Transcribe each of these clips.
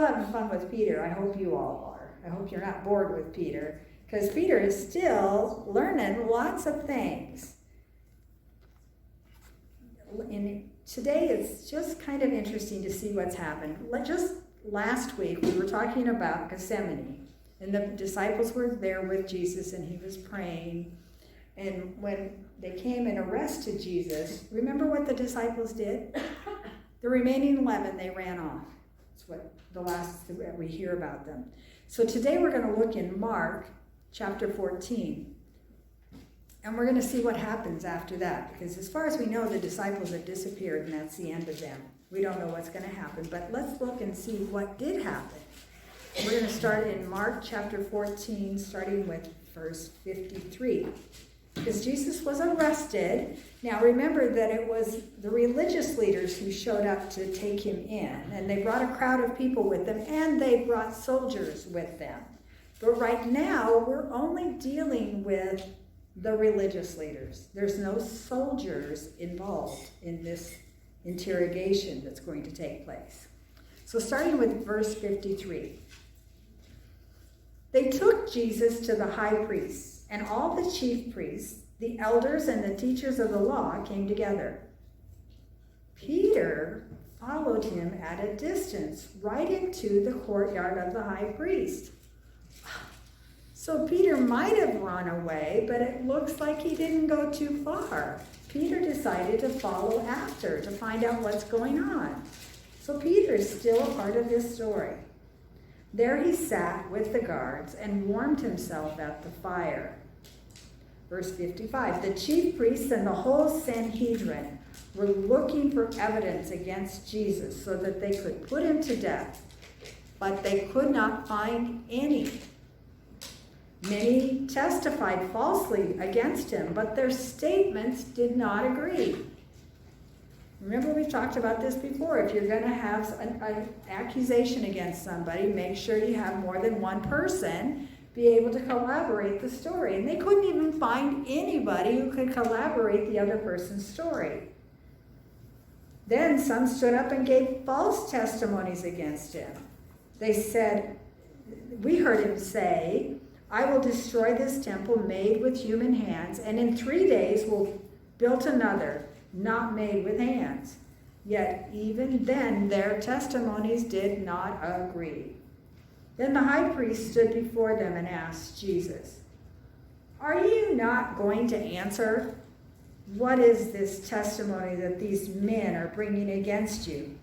having fun with Peter. I hope you all are. I hope you're not bored with Peter, because Peter is still learning lots of things. And today it's just kind of interesting to see what's happened. Just last week we were talking about Gethsemane, and the disciples were there with Jesus and he was praying. And when they came and arrested Jesus, remember what the disciples did? The remaining 11, they ran off. That's what the last that we hear about them. So today we're going to look in Mark chapter 14. And we're going to see what happens after that. Because as far as we know, the disciples have disappeared and that's the end of them. We don't know what's going to happen. But let's look and see what did happen. We're going to start in Mark chapter 14, starting with verse 53. Because Jesus was arrested. Now remember that it was the religious leaders who showed up to take him in. And they brought a crowd of people with them, and they brought soldiers with them. But right now, we're only dealing with the religious leaders. There's no soldiers involved in this interrogation that's going to take place. So starting with verse 53. They took Jesus to the high priests, and all the chief priests, the elders, and the teachers of the law came together. Peter followed him at a distance, right into the courtyard of the high priest. So Peter might have run away, but it looks like he didn't go too far. Peter decided to follow after to find out what's going on. So Peter's still a part of this story. There he sat with the guards and warmed himself at the fire. Verse 55, the chief priests and the whole Sanhedrin were looking for evidence against Jesus so that they could put him to death, but they could not find any. Many testified falsely against him, but their statements did not agree. Remember, we talked about this before. If you're going to have an accusation against somebody, make sure you have more than one person be able to collaborate the story. And they couldn't even find anybody who could collaborate the other person's story. Then some stood up and gave false testimonies against him. They said, we heard him say, I will destroy this temple made with human hands, and in 3 days will build another, not made with hands. Yet even then their testimonies did not agree. Then the high priest stood before them and asked Jesus, are you not going to answer? What is this testimony that these men are bringing against you?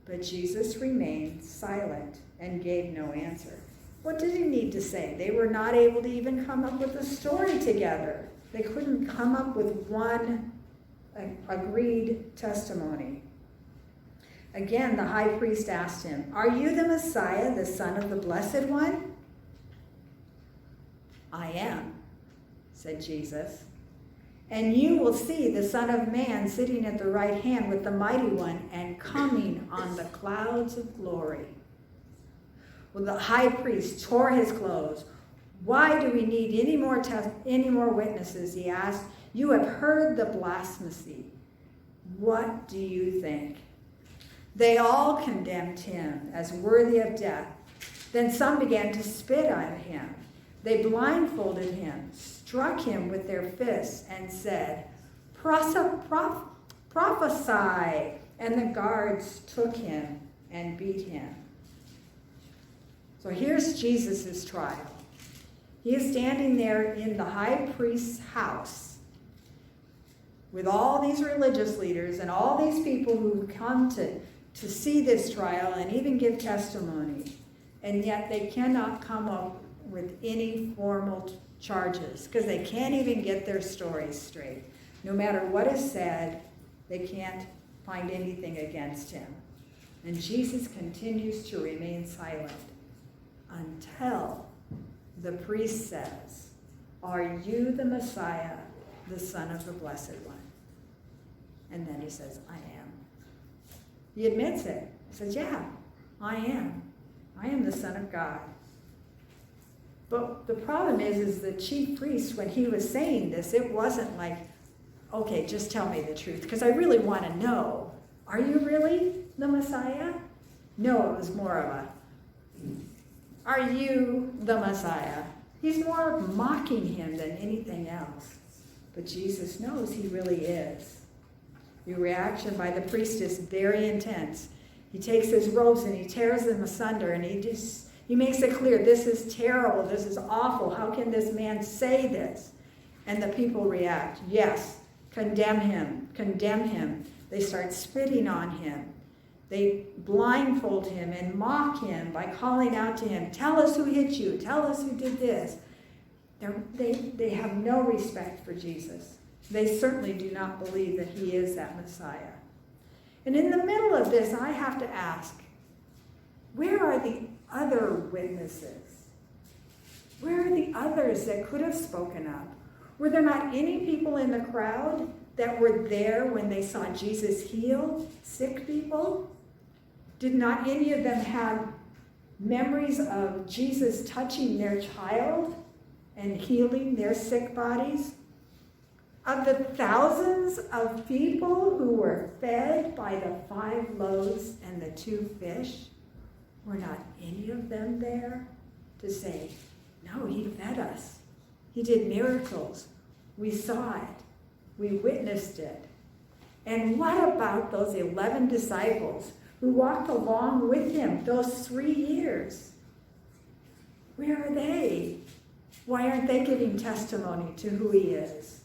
But Jesus remained silent and gave no answer. What did he need to say? They were not able to even come up with a story together. They couldn't come up with one agreed testimony. Again, the high priest asked him, are you the Messiah, the Son of the Blessed One? I am, said Jesus. And you will see the Son of Man sitting at the right hand with the Mighty One and coming on the clouds of glory. Well, the high priest tore his clothes. Why do we need any more witnesses? He asked. You have heard the blasphemy. What do you think? They all condemned him as worthy of death. Then some began to spit at him. They blindfolded him, struck him with their fists, and said, prophesy. And the guards took him and beat him. So here's Jesus' trial. He is standing there in the high priest's house with all these religious leaders and all these people who come to see this trial and even give testimony. And yet they cannot come up with any formal charges because they can't even get their stories straight. No matter what is said, they can't find anything against him. And Jesus continues to remain silent until the priest says, are you the Messiah, the Son of the Blessed One? And then he says, I am. He admits it. He says, yeah, I am. I am the Son of God. But the problem is the chief priest, when he was saying this, it wasn't like, okay, just tell me the truth, because I really want to know. Are you really the Messiah? No, it was more of a, Are you the Messiah? He's more mocking him than anything else. But Jesus knows he really is. The reaction by the priest is very intense. He takes his robes and he tears them asunder, and he makes it clear, this is terrible, this is awful. How can this man say this? And the people react, yes, condemn him, condemn him. They start spitting on him. They blindfold him and mock him by calling out to him, tell us who hit you, tell us who did this. They have no respect for Jesus. They certainly do not believe that he is that Messiah. And in the middle of this, I have to ask, where are the other witnesses? Where are the others that could have spoken up? Were there not any people in the crowd that were there when they saw Jesus heal sick people? Did not any of them have memories of Jesus touching their child and healing their sick bodies? Of the thousands of people who were fed by the 5 loaves and the 2 fish, were not any of them there to say, no, he fed us. He did miracles. We saw it. We witnessed it. And what about those 11 disciples who walked along with him those 3 years? Where are they? Why aren't they giving testimony to who he is?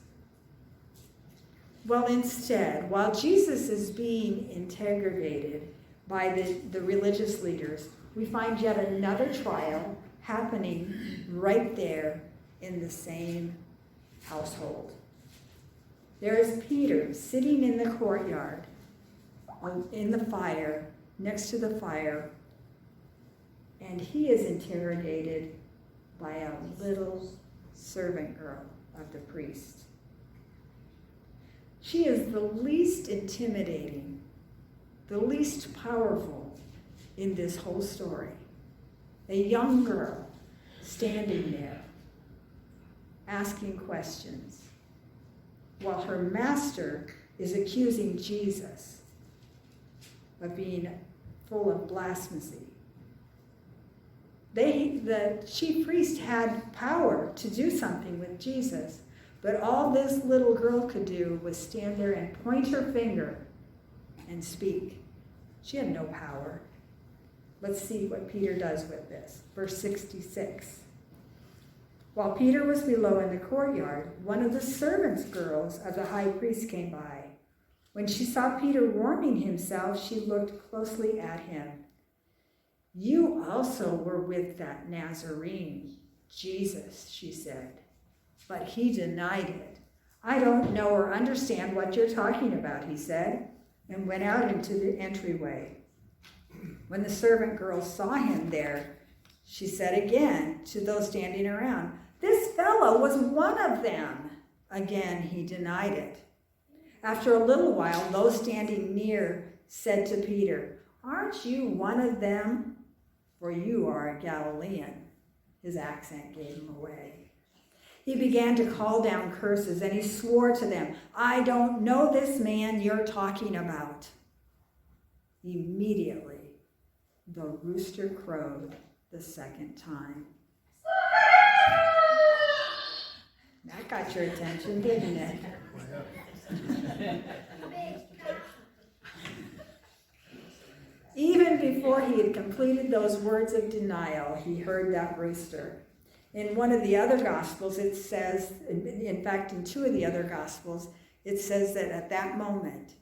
Well, instead, while Jesus is being interrogated by the religious leaders, we find yet another trial happening right there in the same household. There is Peter sitting in the courtyard, in the fire, next to the fire, and he is interrogated by a little servant girl of the priest. She is the least intimidating, the least powerful in this whole story. A young girl standing there, asking questions, while her master is accusing Jesus of being full of blasphemy. The chief priest had power to do something with Jesus, but all this little girl could do was stand there and point her finger and speak. She had no power. Let's see what Peter does with this. Verse 66. While Peter was below in the courtyard, one of the servants' girls of the high priest came by. When she saw Peter warming himself, she looked closely at him. You also were with that Nazarene, Jesus, she said. But he denied it. I don't know or understand what you're talking about, he said, and went out into the entryway. When the servant girl saw him there, she said again to those standing around, this fellow was one of them. Again, he denied it. After a little while, those standing near said to Peter, aren't you one of them? For you are a Galilean. His accent gave him away. He began to call down curses, and he swore to them, I don't know this man you're talking about. Immediately, the rooster crowed the second time. That got your attention, didn't it? Even before he had completed those words of denial, he heard that rooster. In one of the other Gospels, it says, in fact, in 2 of the other Gospels, it says that at that moment,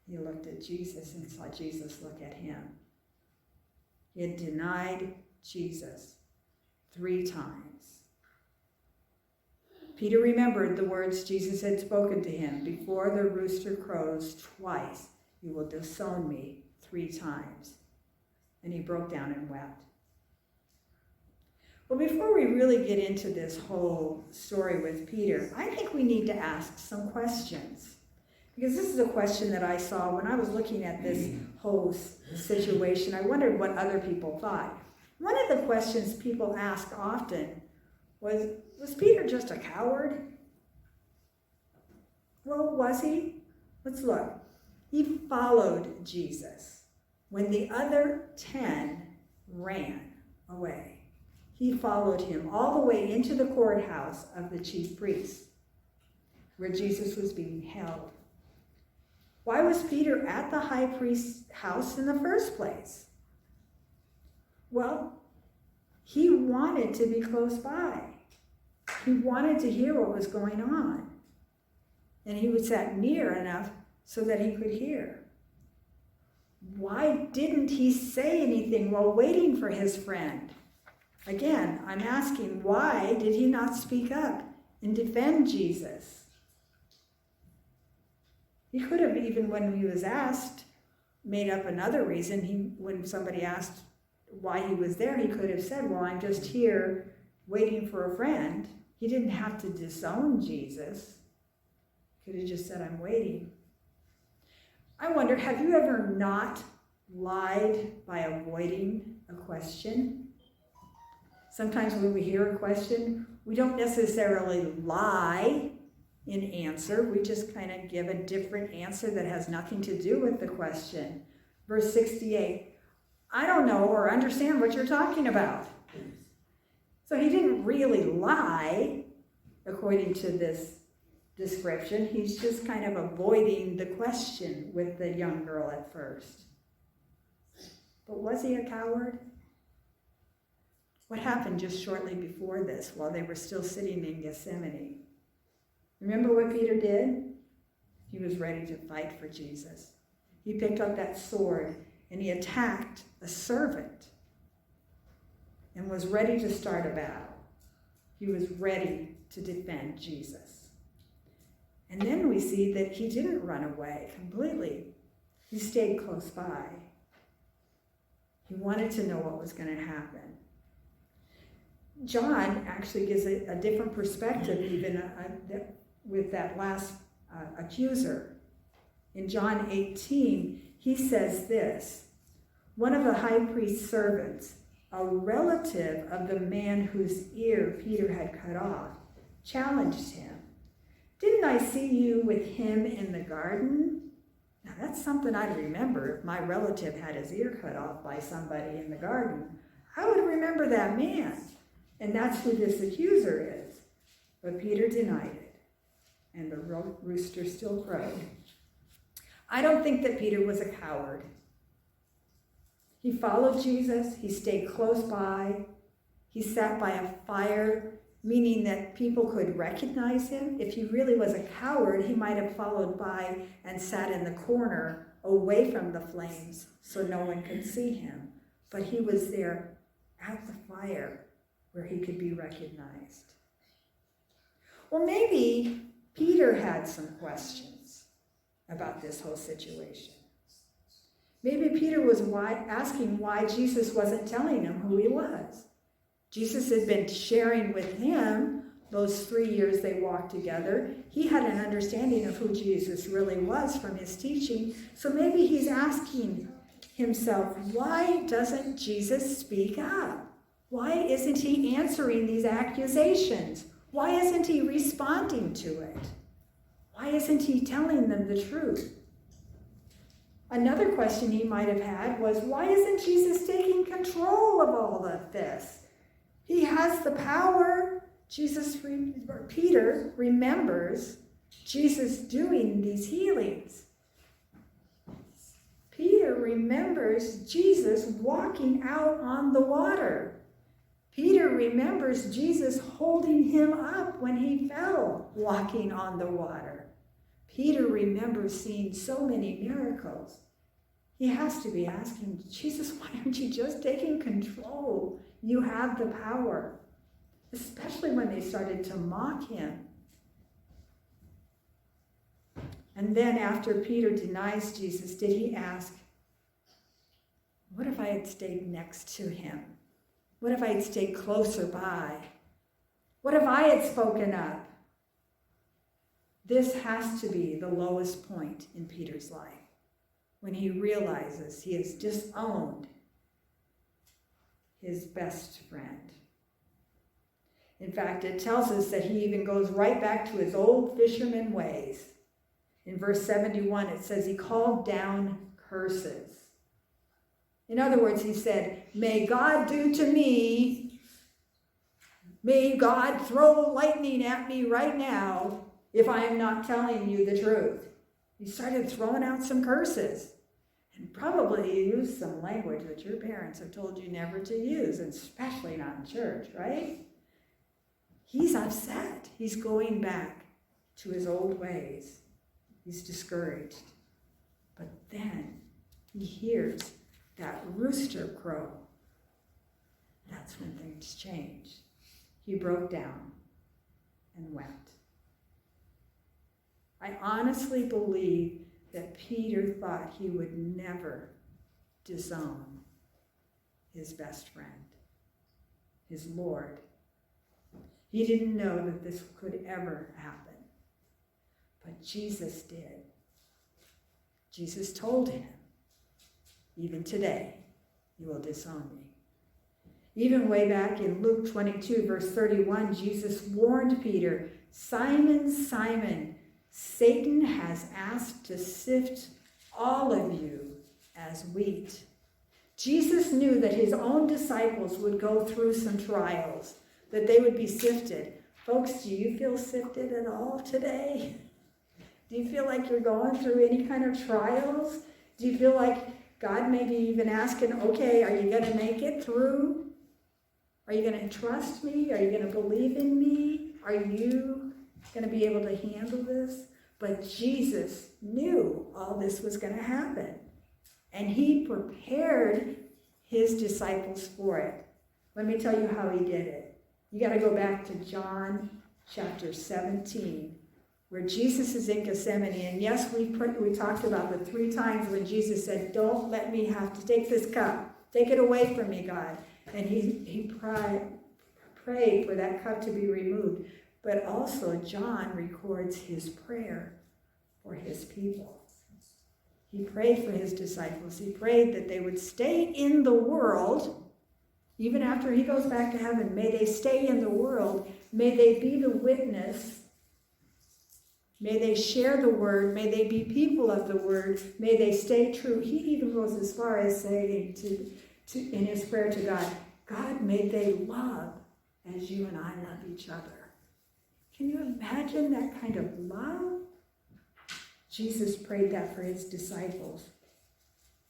he looked at Jesus and saw Jesus look at him. He had denied Jesus 3 times. Peter remembered the words Jesus had spoken to him, before the rooster crows twice, you will disown me 3 times. And he broke down and wept. Well, before we really get into this whole story with Peter, I think we need to ask some questions. Because this is a question that I saw when I was looking at this whole situation. I wondered what other people thought. One of the questions people ask often was Peter just a coward? Well, was he? Let's look. He followed Jesus when the other 10 ran away. he followed him all the way into the courthouse of the chief priests, where Jesus was being held. Why was Peter at the high priest's house in the first place? Well, he wanted to be close by. He wanted to hear what was going on. And he was sat near enough so that he could hear. Why didn't he say anything while waiting for his friend? Again, I'm asking, why did he not speak up and defend Jesus? He could have, even when he was asked, made up another reason. When somebody asked why he was there, he could have said, well, I'm just here waiting for a friend. He didn't have to disown Jesus. He could have just said, I'm waiting. I wonder, have you ever not lied by avoiding a question? Sometimes when we hear a question, we don't necessarily lie in answer. We just kind of give a different answer that has nothing to do with the question. Verse 68, I don't know or understand what you're talking about. So he didn't really lie, according to this description. He's just kind of avoiding the question with the young girl at first. But was he a coward? What happened just shortly before this, while they were still sitting in Gethsemane? Remember what Peter did? He was ready to fight for Jesus. He picked up that sword and he attacked a servant and was ready to start a battle. He was ready to defend Jesus. And then we see that he didn't run away completely. He stayed close by. He wanted to know what was going to happen. John actually gives a different perspective even with that last accuser. In John 18, he says this, one of the high priest's servants, a relative of the man whose ear Peter had cut off, challenged him. Didn't I see you with him in the garden? Now that's something I'd remember. If my relative had his ear cut off by somebody in the garden, I would remember that man. And that's who this accuser is. But Peter denied it, and the rooster still crowed. I don't think that Peter was a coward. He followed Jesus. He stayed close by. He sat by a fire, meaning that people could recognize him. If he really was a coward, he might have followed by and sat in the corner away from the flames so no one could see him. But he was there at the fire where he could be recognized. Well, maybe Peter had some questions about this whole situation. Maybe Peter was asking why Jesus wasn't telling him who he was. Jesus had been sharing with him those 3 years they walked together. He had an understanding of who Jesus really was from his teaching. So maybe he's asking himself, why doesn't Jesus speak up? Why isn't he answering these accusations? Why isn't he responding to it? Why isn't he telling them the truth? Another question he might have had was, why isn't Jesus taking control of all of this? He has the power. Peter remembers Jesus doing these healings. Peter remembers Jesus walking out on the water. Peter remembers Jesus holding him up when he fell, walking on the water. Peter remembers seeing so many miracles. He has to be asking, Jesus, why aren't you just taking control? You have the power. Especially when they started to mock him. And then after Peter denies Jesus, did he ask, what if I had stayed next to him? What if I had stayed closer by? What if I had spoken up? This has to be the lowest point in Peter's life, when he realizes he has disowned his best friend. In fact, it tells us that he even goes right back to his old fisherman ways. In verse 71, it says he called down curses. In other words, he said, may God do to me May God throw lightning at me right now if I am not telling you the truth. He started throwing out some curses. And probably used some language that your parents have told you never to use, and especially not in church, right? He's upset. He's going back to his old ways. He's discouraged. But then he hears that rooster crow. That's when things changed. He broke down and wept. I honestly believe that Peter thought he would never disown his best friend, his Lord. He didn't know that this could ever happen, but Jesus did. Jesus told him, even today, you will disown me. Even way back in Luke 22, verse 31, Jesus warned Peter, Simon, Simon, Satan has asked to sift all of you as wheat. Jesus knew that his own disciples would go through some trials, that they would be sifted. Folks, do you feel sifted at all today? Do you feel like you're going through any kind of trials? Do you feel like God may be even asking, okay, are you going to make it through? Are you going to trust me? Are you going to believe in me? Are you going to be able to handle this? But Jesus knew all this was going to happen. And he prepared his disciples for it. Let me tell you how he did it. You got to go back to John chapter 17, where Jesus is in Gethsemane. And yes, we talked about the 3 times when Jesus said, don't let me have to take this cup. Take it away from me, God. And he prayed for that cup to be removed. But also John records his prayer for his people. He prayed for his disciples. He prayed that they would stay in the world. Even after he goes back to heaven, may they stay in the world. May they be the witness. May they share the word. May they be people of the word. May they stay true. He even goes as far as saying in his prayer to God, God, may they love as you and I love each other. Can you imagine that kind of love? Jesus prayed that for his disciples.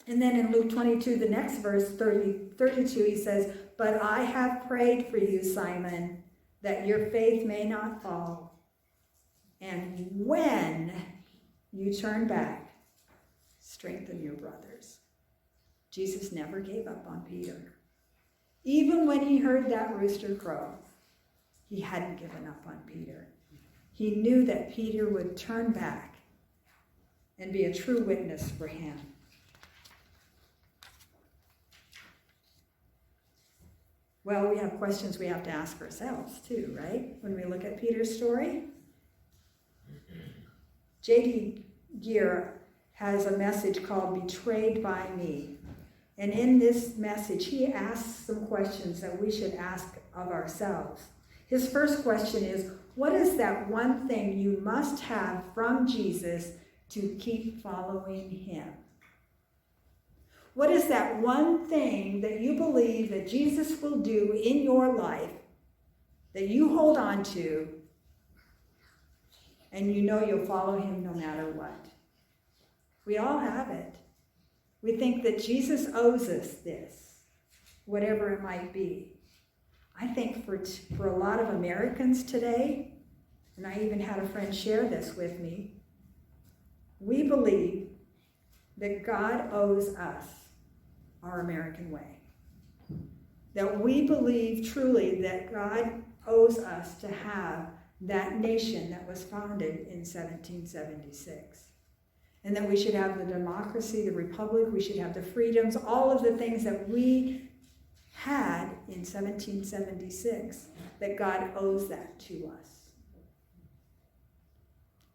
And then in Luke 22, the next verse, 32, he says, but I have prayed for you, Simon, that your faith may not fall. And when you turn back, strengthen your brothers. Jesus never gave up on Peter. Even when he heard that rooster crow, he hadn't given up on Peter. He knew that Peter would turn back and be a true witness for him. Well, we have questions we have to ask ourselves too, right? When we look at Peter's story. J.D. Geer has a message called Betrayed by Me. And in this message, he asks some questions that we should ask of ourselves. His first question is, what is that one thing you must have from Jesus to keep following him? What is that one thing that you believe that Jesus will do in your life that you hold on to and you know you'll follow him no matter what? We all have it. We think that Jesus owes us this, whatever it might be. I think for a lot of Americans today, and I even had a friend share this with me, we believe that God owes us our American way. That we believe truly that God owes us to have that nation that was founded in 1776. And that we should have the democracy, the republic, we should have the freedoms, all of the things that we had in 1776, that God owes that to us.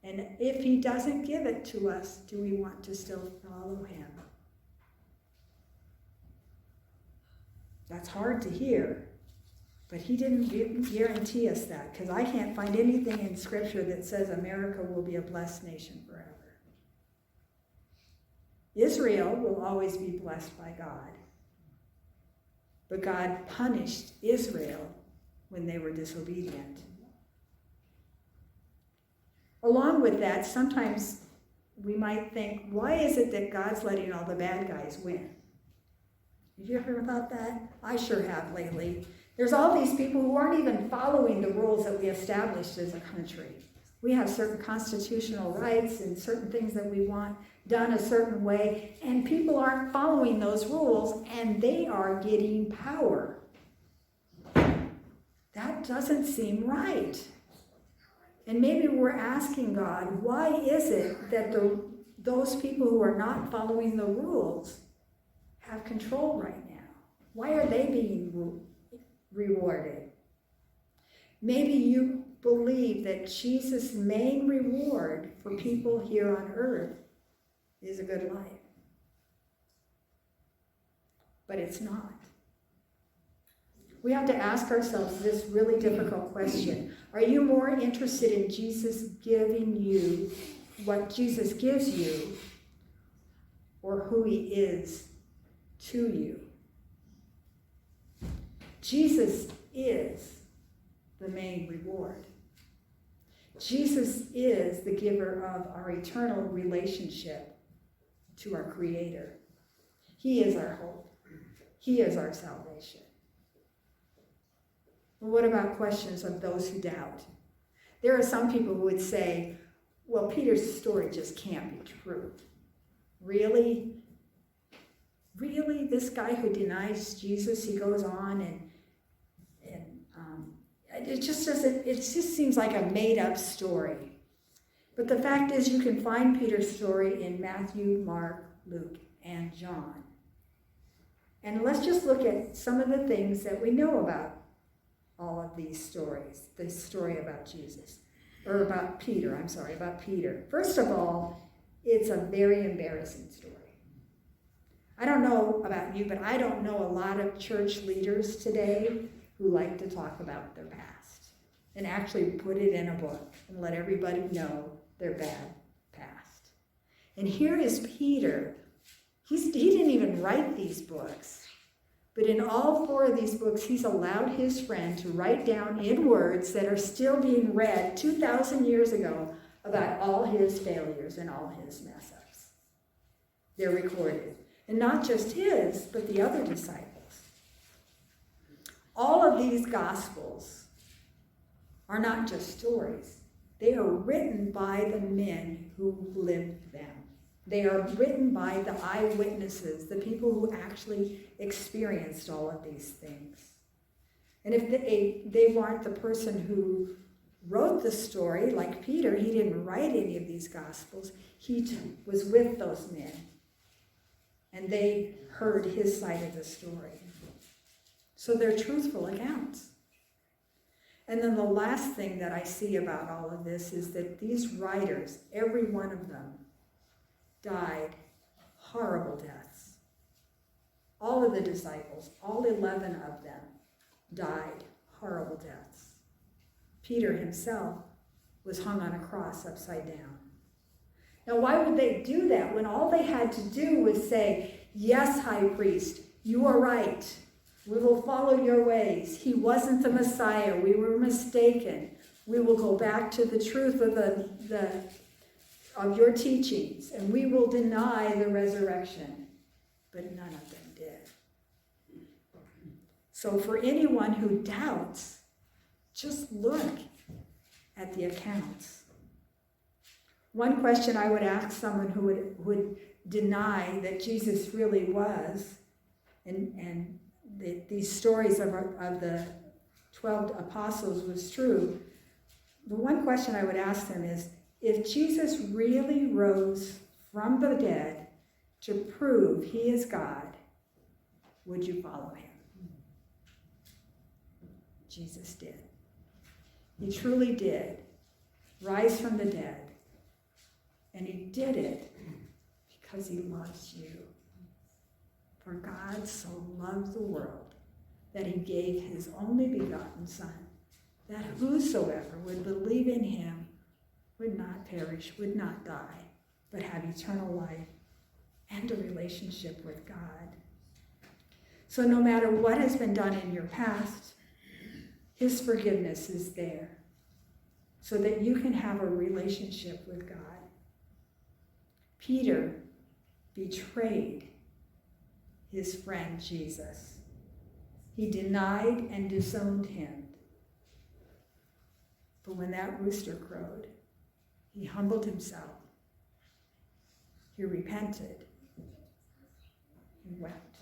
And if he doesn't give it to us, do we want to still follow him? That's hard to hear, but he didn't guarantee us that, because I can't find anything in Scripture that says America will be a blessed nation forever. Israel will always be blessed by God, but God punished Israel when they were disobedient. Along with that, sometimes we might think, why is it that God's letting all the bad guys win? Have you ever thought that? I sure have lately. There's all these people who aren't even following the rules that we established as a country. We have certain constitutional rights and certain things that we want done a certain way, and people aren't following those rules, and they are getting power. That doesn't seem right. And maybe we're asking God, why is it that those people who are not following the rules have control right now? Why are they being rewarded? Maybe you believe that Jesus' main reward for people here on earth is a good life. But it's not. We have to ask ourselves this really difficult question. Are you more interested in Jesus giving you what Jesus gives you, or who he is to you? Jesus is the main reward. Jesus is the giver of our eternal relationship to our Creator. He is our hope. He is our salvation. Well, what about questions of those who doubt? There are some people who would say, well, Peter's story just can't be true. Really? Really? This guy who denies Jesus, he goes on and it just doesn't, it just seems like a made-up story. But the fact is, you can find Peter's story in Matthew, Mark, Luke, and John. And let's just look at some of the things that we know about all of these stories. The story about Jesus, or about Peter, about Peter. First of all, it's a very embarrassing story. I don't know about you, but I don't know a lot of church leaders today who like to talk about their past and actually put it in a book and let everybody know their bad past. And here is Peter. He didn't even write these books, but in all 4 of these books, he's allowed his friend to write down in words that are still being read 2,000 years ago about all his failures and all his mess-ups. They're recorded. And not just his, but the other disciples. All of these Gospels are not just stories. They are written by the men who lived them. They are written by the eyewitnesses, the people who actually experienced all of these things. And if they weren't the person who wrote the story, like Peter, he didn't write any of these Gospels. He was with those men. And they heard his side of the story. So they're truthful accounts. And then the last thing that I see about all of this is that these writers, every one of them, died horrible deaths. All of the disciples, all 11 of them, died horrible deaths. Peter himself was hung on a cross upside down. Now, why would they do that when all they had to do was say, yes, high priest, you are right. We will follow your ways. He wasn't the Messiah. We were mistaken. We will go back to the truth of your teachings, and we will deny the resurrection. But none of them did. So for anyone who doubts, just look at the accounts. One question I would ask someone who would deny that Jesus really was, and these stories of the 12 apostles was true, the one question I would ask them is, if Jesus really rose from the dead to prove he is God, would you follow him? Jesus did. He truly did rise from the dead. And he did it because he loves you. For God so loved the world that he gave his only begotten Son, that whosoever would believe in him would not perish, would not die, but have eternal life and a relationship with God. So no matter what has been done in your past, His forgiveness is there so that you can have a relationship with God. Peter betrayed his friend Jesus. He denied and disowned him. But when that rooster crowed, he humbled himself. He repented. He wept.